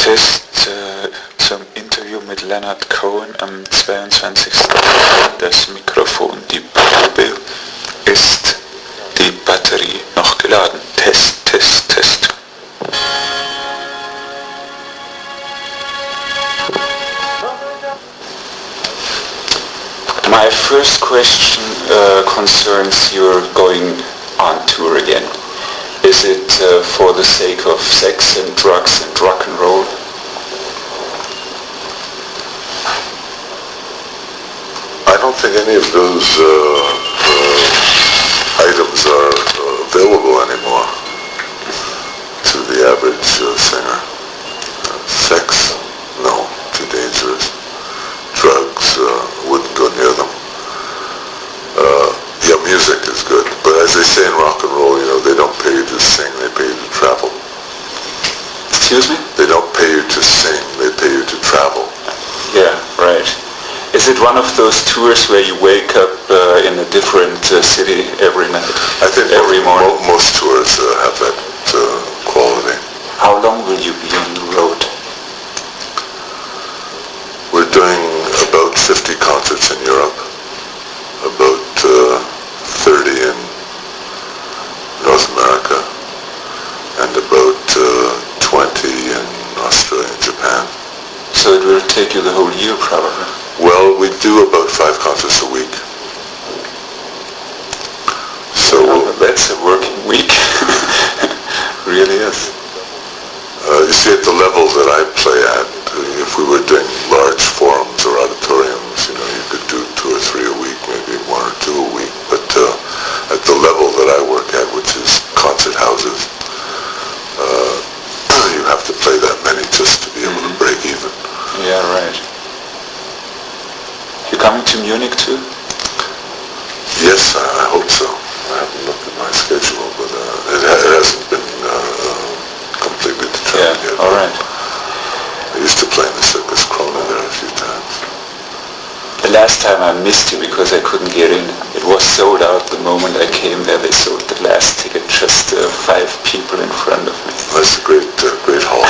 Test zum Interview mit Leonard Cohen am 22. Das Mikrofon, die Probe. Ist die Batterie noch geladen? Test, Test, Test. My first question concerns your going on tour again. Is it for the sake of sex and drugs and rock and roll? I don't think any of those items are available anymore to the average singer. Sex? No, too dangerous. Drugs, wouldn't go near them. Yeah, music is good, but as they say in rock and roll, they don't pay you to sing, they pay you to travel. Excuse me? They don't pay you to sing, they pay you to travel. Yeah, right. Is it one of those tours where you wake up in a different city every night? I think every morning? Most tours have that quality. How long will you be on the road? We're doing about 50 concerts in Europe, about 30 in North America, and about 20 in Australia and Japan. So it will take you the whole year probably? Well, we do about 5 concerts a week. So that's a working week. Really is. You see, at the level that I play at, if we were doing large forums or auditoriums, you could do 2 or 3 a week, maybe 1 or 2 a week. But at the level that I work at, which is concert houses, you have to play that many just to be able to break even. Yeah, right. You coming to Munich too? Yes, I hope so. I haven't looked at my schedule, but it hasn't been completely determined yet. All right. I used to play in the Circus Krone there a few times. The last time I missed you because I couldn't get in. It was sold out the moment I came there. They sold the last ticket, just 5 people in front of me. That's a great hall.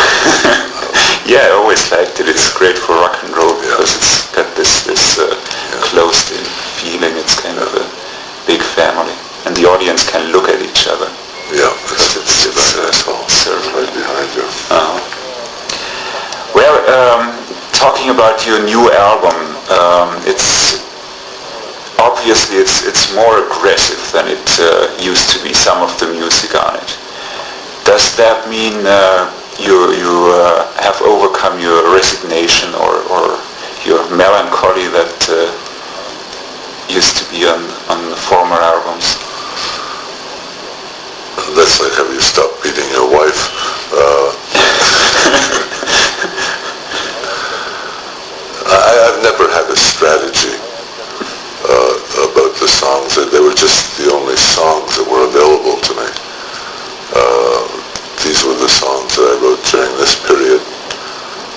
Yeah, I always liked it. It's great for rock and roll because it's got this closed-in feeling. It's kind of a big family, and the audience can look at each other. Yeah, it's nice hall. Right behind you. Well, talking about your new album, it's obviously it's more aggressive than it used to be. Some of the music on it. Does that mean you have overcome your resignation or your melancholy that used to be on the former albums? That's like, have you stopped beating your wife? I've never had a strategy about the songs. They were just the only songs that were available to me. These were the songs that I wrote during this period.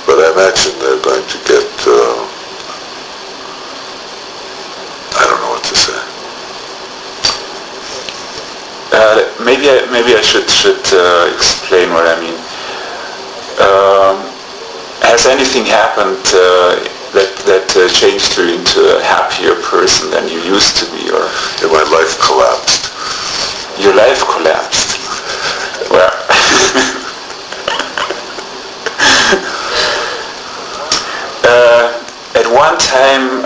But I imagine they're going to get, I don't know what to say. Maybe I should explain what I mean. Has anything happened that changed you into a happier person than you used to be, or? Yeah, my life collapsed. Your life collapsed. Well. At one time,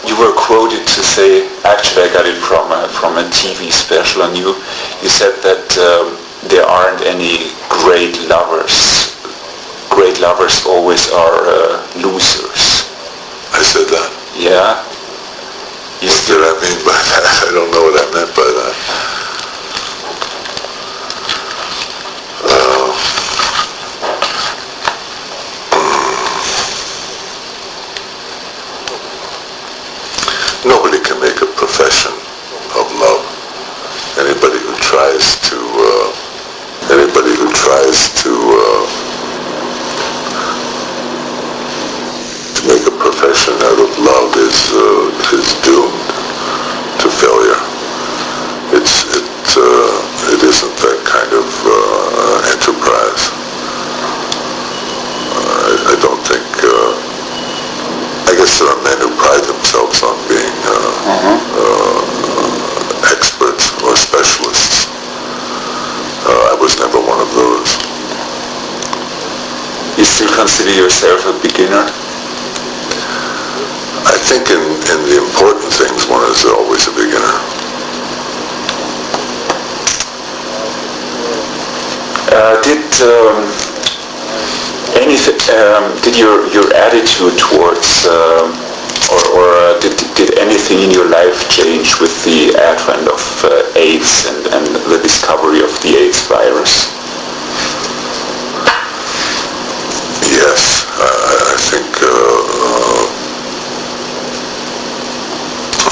you were quoted to say, actually I got it from a TV special on you. You said that there aren't any great lovers. Great lovers always are losers. I said that? Yeah. What did I mean by that? I don't know what I meant by that. Nobody can make a profession of love. Anybody who tries to make a profession out of love is doomed to failure. It isn't that kind of enterprise. consider yourself a beginner? I think in the important things, one is always a beginner. Did your attitude towards did anything in your life change with the advent of AIDS and the discovery of the AIDS virus? Yes, I think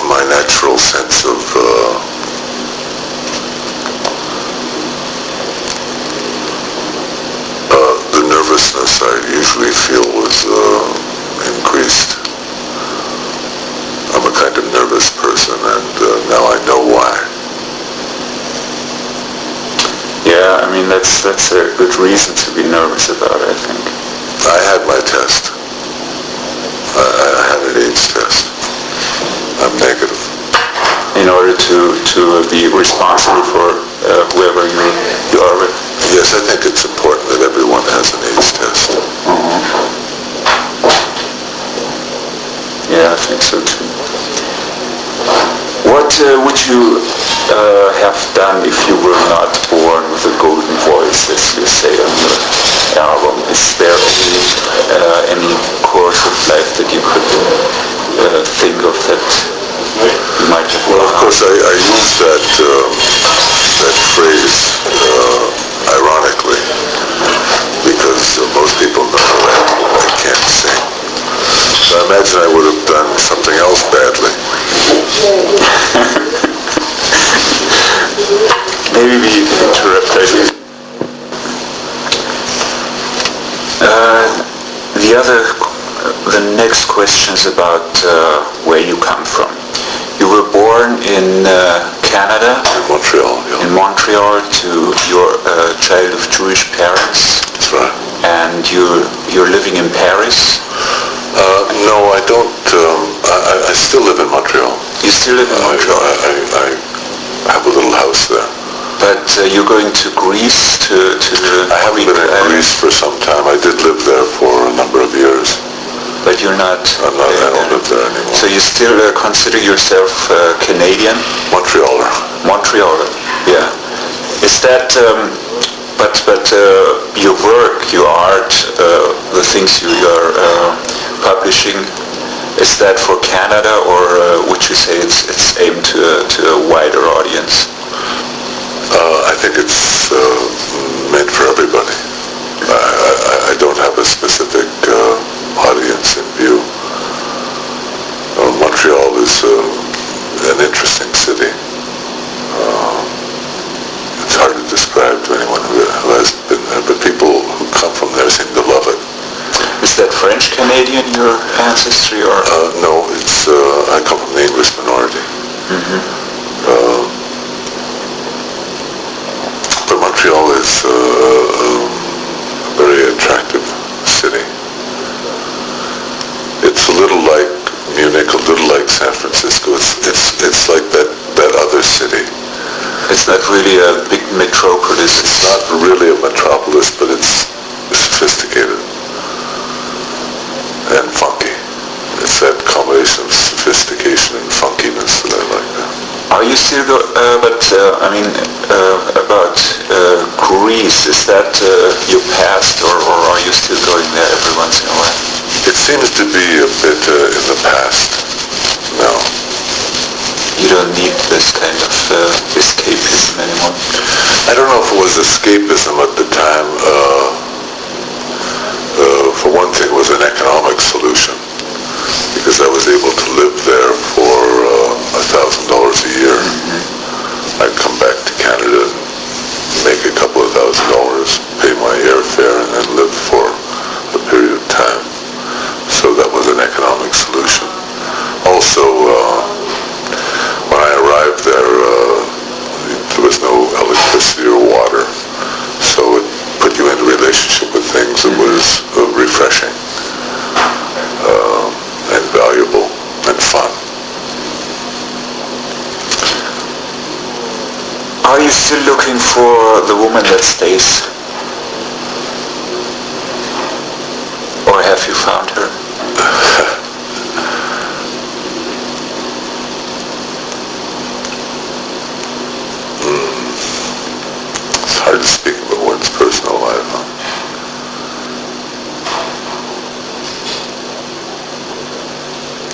my natural sense of the nervousness I usually feel was increased. I'm a kind of nervous person, and now I know why. Yeah, I mean that's a good reason to be nervous about it, I think. I had my test. I had an AIDS test. I'm negative. In order to be responsible for whoever you are with? Yes, I think it's important that everyone has an AIDS test. Mm-hmm. Yeah, I think so too. What would you have done if you were not born with a golden voice, as you say on your album? Is there any course of life that you could think of that you might have? Well, of course, I use that phrase ironically, because most people know that I can't sing. So I imagine I would have done something else badly. Maybe we interrupt. The next question is about where you come from. You were born in Canada. In Montreal, yeah. In Montreal, to your child of Jewish parents. That's right. And you're living in Paris. No, I don't. I still live in Montreal. You still live in Montreal? I have a little house there. But you're going to Greece to I haven't been in Greece for some time. I did live there for a number of years. But you're not... I don't live there anymore. So you still consider yourself Canadian? Montrealer. Montrealer, yeah. Is that... But your work, your art, the things you are publishing, is that for Canada, or would you say it's aimed to a wider audience? I think it's meant for everybody. I don't have a specific audience in view. Montreal is an interesting city. It's hard to describe to anyone who hasn't been there, but people who come from there seem to love it. Is that French-Canadian, your ancestry, or? No, it's I come from the English minority. Mm-hmm. But Montreal is a very attractive city. It's a little like Munich, a little like San Francisco. It's like that other city. It's not really a big metropolis. It's not really a metropolis, but it's sophisticated and funky. It's that combination of sophistication and funkiness that I like that. Are you still about Greece, is that your past, or are you still going there every once in a while? It seems to be a bit in the past now. You don't need this kind of escapism anymore? I don't know if it was escapism at the time. For one thing, it was an economic solution, because I was able to live there for $1,000 a year. Mm-hmm. I'd come back to Canada and make a couple of $1,000, pay my airfare, and then live for a period of time. So that was an economic solution. Also, when I arrived there, there was no electricity or water, so it put you into relationship with things that was refreshing and valuable and fun. Are you still looking for the woman that stays? have you found her? It's hard to speak about one's personal life, huh?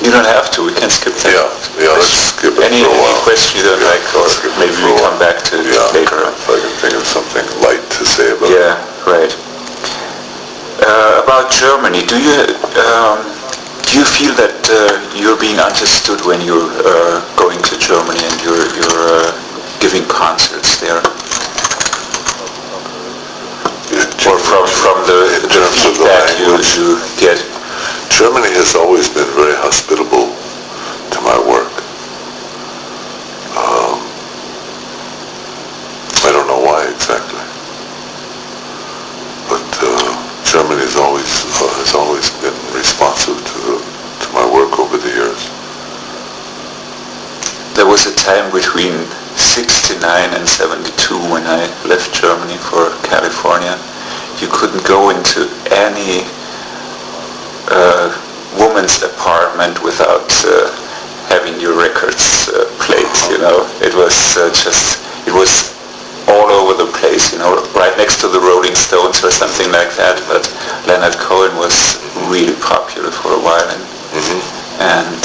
You don't have to. We can skip that. Yeah, let's skip it Any for a while. question you don't like, or maybe we come back to it later. If I can think of something light to say about it. Yeah, right. About Germany, do you feel that you're being understood when you're going to Germany and you're giving concerts there? Or from the feedback you get? Germany has always been very hospitable to my work. I don't know why exactly, but Germany has always been responsive to my work over the years. There was a time between 69 and 72 when I left Germany for California. You couldn't go into any woman's apartment without having your records played, you know. It was it was all over the place, you know, right next to the Rolling Stones or something like that, but Leonard Cohen was really popular for a while, and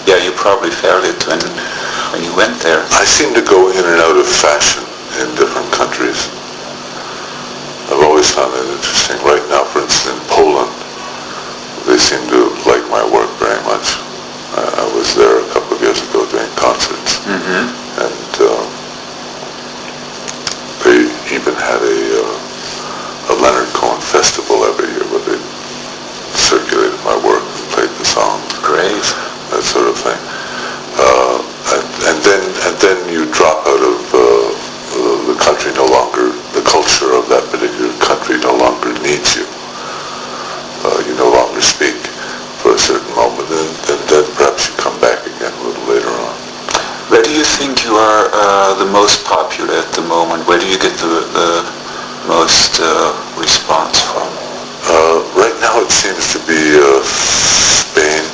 yeah, you probably felt it when you went there. I seem to go in and out of fashion in different countries. I've always found it interesting. Right now, for instance, in Poland, they seem to like my work very much. I was there a couple of years ago doing concerts, and they even had a Leonard Cohen festival every year where they circulated my work and played the songs. Great. That sort of thing. And then you drop out of the country no longer. The culture of that particular country no longer needs you. You no longer speak for a certain moment, and then perhaps you come back again a little later on. Where do you think you are the most popular at the moment? Where do you get the most response from? Right now it seems to be Spain,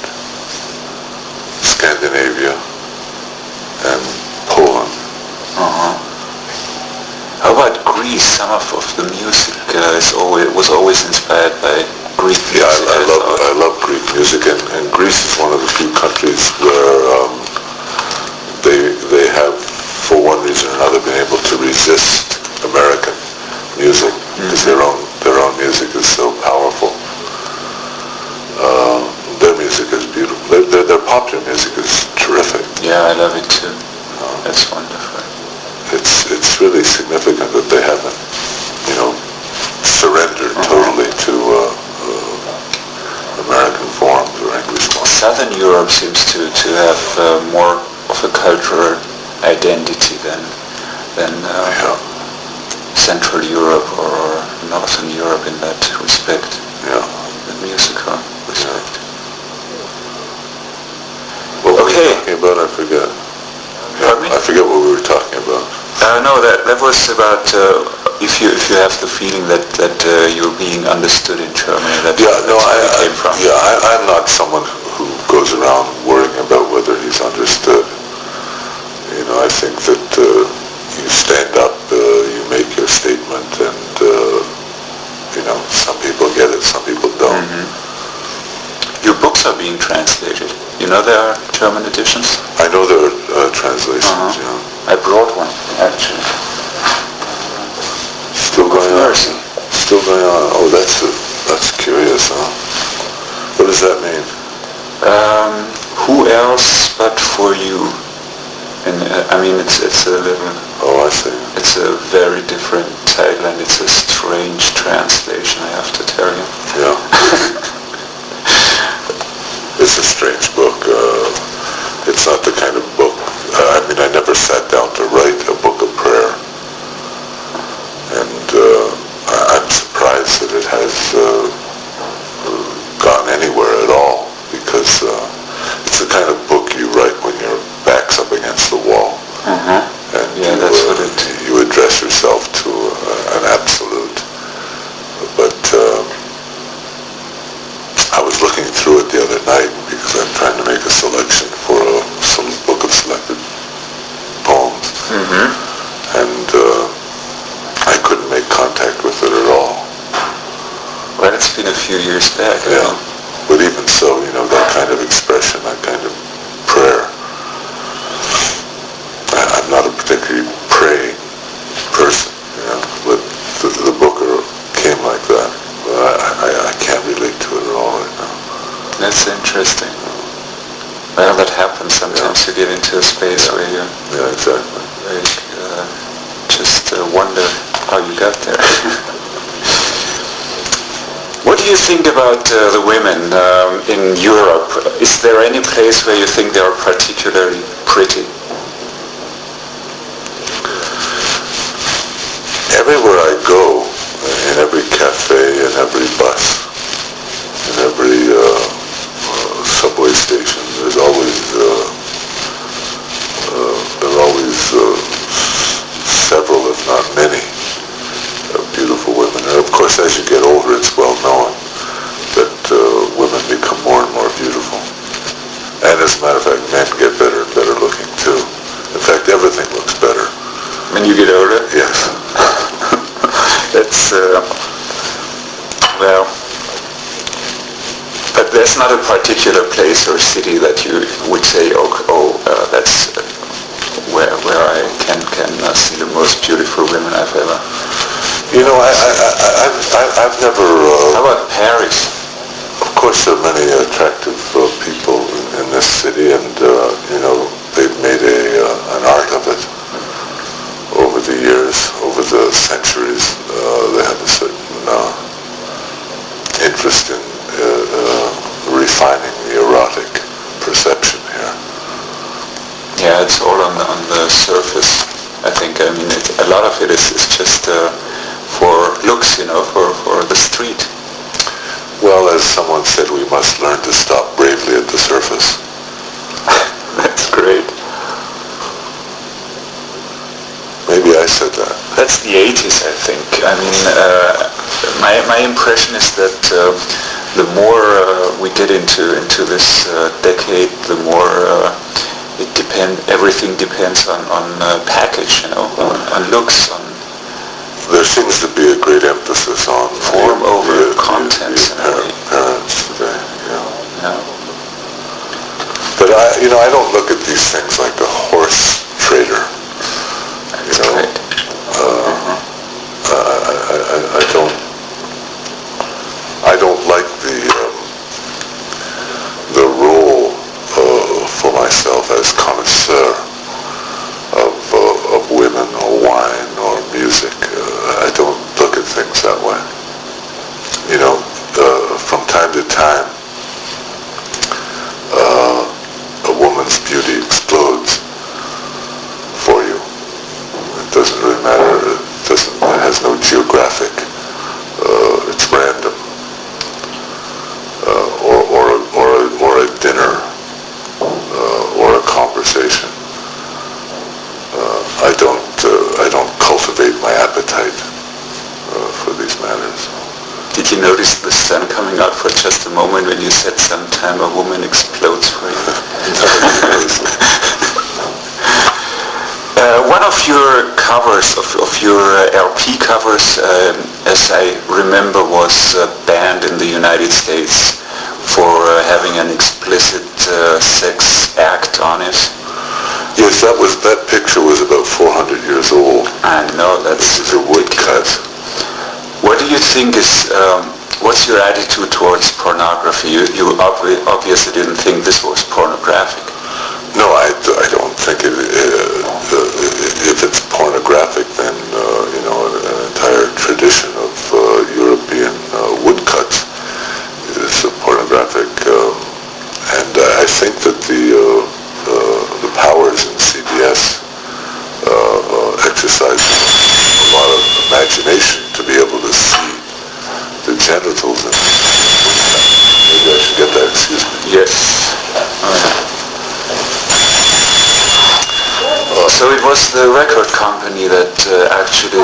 Scandinavia, and Poland. How about Greece? Some of the music was always inspired by Greek music. Yeah, I love Greek music, and Greece is one of the few countries where they have, for one reason or another, been able to resist American music because their own music is so powerful. Their music is beautiful. Their popular music is terrific. Yeah, I love it too. That's wonderful. It's really significant that they haven't, surrendered totally to American forms or English forms. Southern Europe seems to have more of a cultural identity than Central Europe or Northern Europe in that respect. Yeah. The musical respect. What were we talking about? I forget. Pardon me? I forget what we were talking about. No, that was about if you have the feeling that you're being understood in Germany. That's where it came from. Yeah, I'm not someone who goes around worrying about whether he's understood. I think that you stand up, you make your statement, and some people get it, some people don't. Your books are being translated. You know there are German editions? I know there are translations, I brought one, actually. Still going on? Still going on. Oh, that's curious, huh? What does that mean? Who else but for you? And it's a little... Oh, I see. It's a very different title, and it's a strange translation, I have to tell you. Yeah. It's a strange book. It's not the kind of book... I never sat down to write a book of prayer. And I'm surprised that it has gone anywhere at all, because it's the kind of book you write when your back's up against the wall. And that's what you address yourself to an absolute. But back. Yeah. But even so, that kind of expression, that kind of prayer. I'm not a particularly praying person, but the Booker came like that. But I can't relate to it at all right now. That's interesting. Well, that happens sometimes. You get into a space where you exactly. Just wonder how you got there. What do you think about the women in Europe? Is there any place where you think they are particularly pretty? Everywhere I go, in every cafe, in every bus, in every subway station, there are always several, if not many, beautiful women. And of course, as you get older, it's well known that women become more and more beautiful. And as a matter of fact, men get better and better looking too. In fact, everything looks better. When you get older? Yes. That's, but there's not a particular place or city that you would say, that's where I can see the most beautiful women I've ever. I've never. How about Paris? Of course, there are many attractive people in this city, and they've made an art of it over the years, over the centuries. They have a certain interest in refining the erotic perception here. Yeah, it's all on the surface. I think. I mean, a lot of it is just for looks, for the street. Well, as someone said, we must learn to stop bravely at the surface. That's great. Maybe I said that. That's the 80s, I think. I mean, my impression is that the more we get into this decade, the more everything depends on package, on looks, on. There seems to be a great emphasis on form over contents. Parents today, But I don't look at these things like a horse trader. That's great. I don't like the role for myself as connoisseur of women or wine or music. I don't look at things that way. From time to time, a woman's beauty explodes for you. It doesn't really matter. It has no geographic. It's random. Or a dinner, or a conversation. I don't cultivate my appetite for these matters. Did you notice the sun coming out for just a moment when you said sometime a woman explodes for you? One of your covers, of your LP covers, as I remember, was banned in the United States for having an explicit sex act on it. Yes, that picture was about 400 years old. I know, that's a woodcut. What do you think is, what's your attitude towards pornography? You obviously didn't think this was pornographic. No, I don't think it. If it's pornographic, then an entire tradition of European woodcuts is pornographic, and I think that the powers in CBS exercise a lot of imagination to be able to see the genitals. And maybe I should get that. Excuse me. Yes. So it was the record company that actually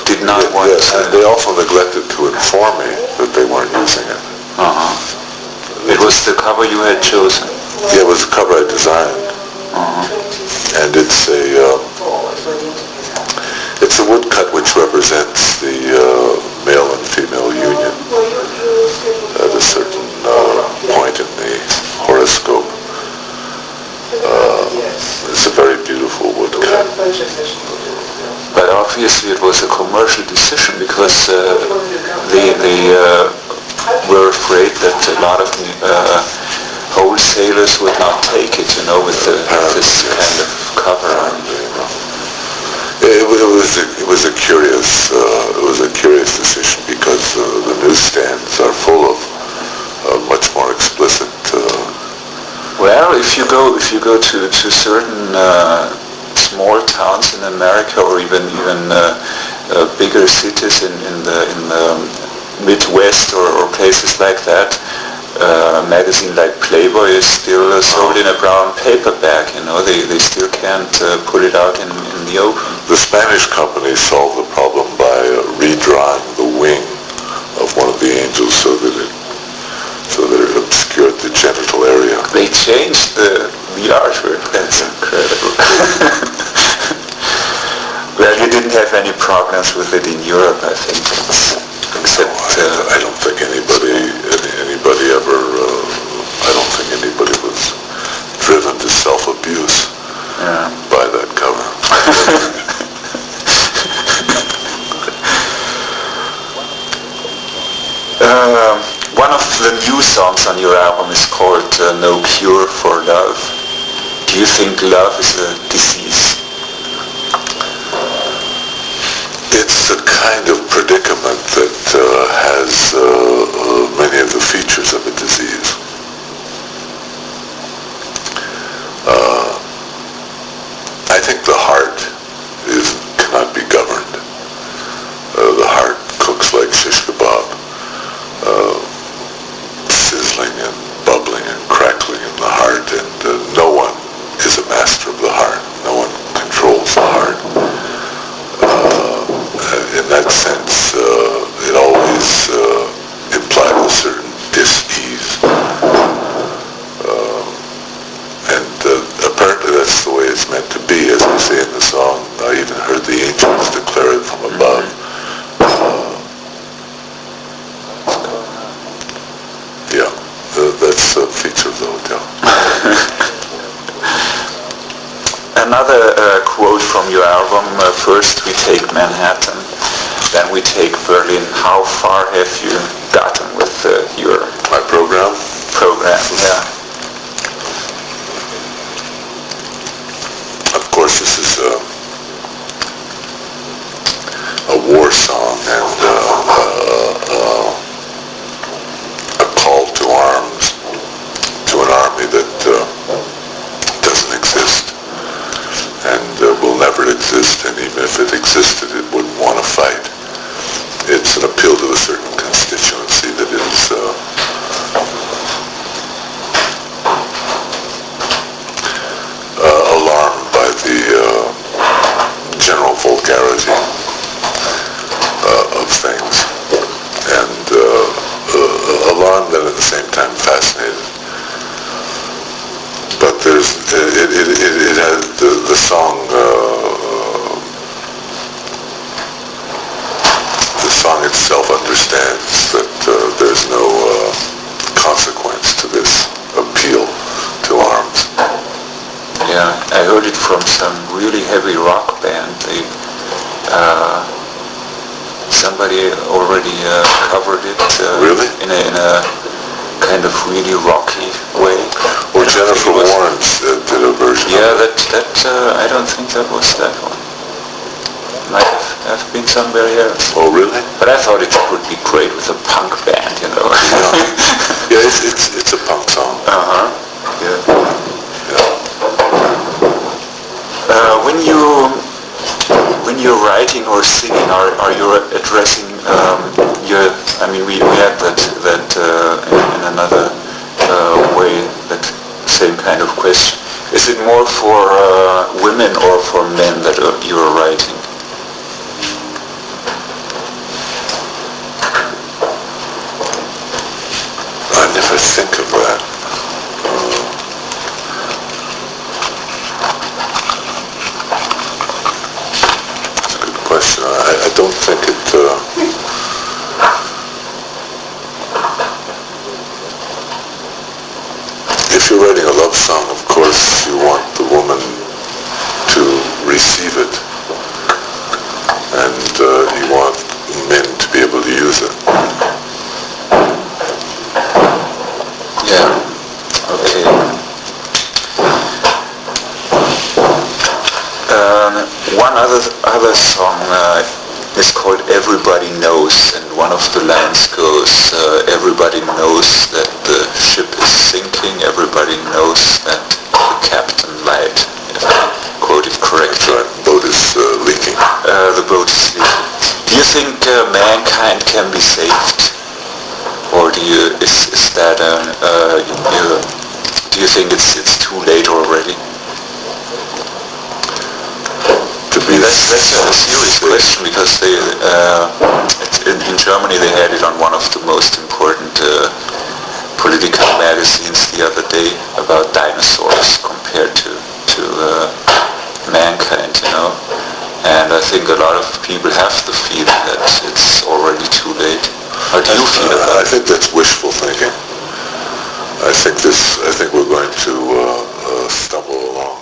did not want to... And they also neglected to inform me that they weren't using it. It was the cover you had chosen? Yeah, it was the cover I designed. And it's a woodcut which represents the male and female union, the obviously it was a commercial decision because they were afraid that a lot of wholesalers would not take it, with this kind of cover on. It was a curious decision because the newsstands are full of much more explicit. Well, if you go to certain small towns in America, or even bigger cities in the Midwest or places like that, a magazine like Playboy is still sold in a brown paper bag. They still can't put it out in the open. The Spanish company solved the problem by redrawing the wing of one of the angels so that it obscured the genital area. They changed the artwork. That's incredible. Well, you didn't have any problems with it in Europe, I think. Except I don't think anybody ever. I don't think anybody was driven to self-abuse by that cover. One of the new songs on your album is called No Cure for Love. Do you think love is a disease? It's a kind of predicament that has many of the features of a disease. I think the heart cannot be governed. The heart cooks like shish kebab, sizzling and bubbling and crackling in the heart, and no one is a master of the heart. No one controls the heart. In that sense, it always implied a certain dis-ease. And apparently that's the way it's meant to be. As we say in the song, I even heard the angels declare it from above. That's a feature of the hotel. Another quote from your album, first we take Manhattan, then we take Berlin. How far have you gotten with my program? Yeah. Of course, this is a war song and a call to arms to an army that doesn't exist and will never exist, and even if it existed, it wouldn't want to fight. It's an appeal to a certain constituency that is alarmed by the general vulgarity of things, and alarmed and at the same time fascinated. But it has the song. The song itself understands that there's no consequence to this appeal to arms. Yeah, I heard it from some really heavy rock band. Somebody already covered it. Really? In a kind of really rocky way. Well, Jennifer Warnes did a version. Yeah, that I don't think that was that one. Might have been somebody else. Oh, really? But I thought it would be great with a punk band, Yeah, it's a punk song. Yeah. When you're writing or singing, are you addressing we had that in another way, that same kind of question. Is it more for women or for men that you're writing? I never think of that. It's a good question. I don't think it... If you're writing a love song, of course, you want the woman to receive it It's called Everybody Knows, and one of the lines goes, everybody knows that the ship is sinking, everybody knows that the captain lied, if I quote it correctly. Right, the boat is leaking. The boat is leaking. Do you think mankind can be saved? Or do you do you think it's too late already? That's a serious question, because they in Germany they had it on one of the most important political magazines the other day about dinosaurs compared to mankind, you know. And I think a lot of people have the feeling that it's already too late. How do you feel about it? I think that's wishful thinking. I think we're going to stumble along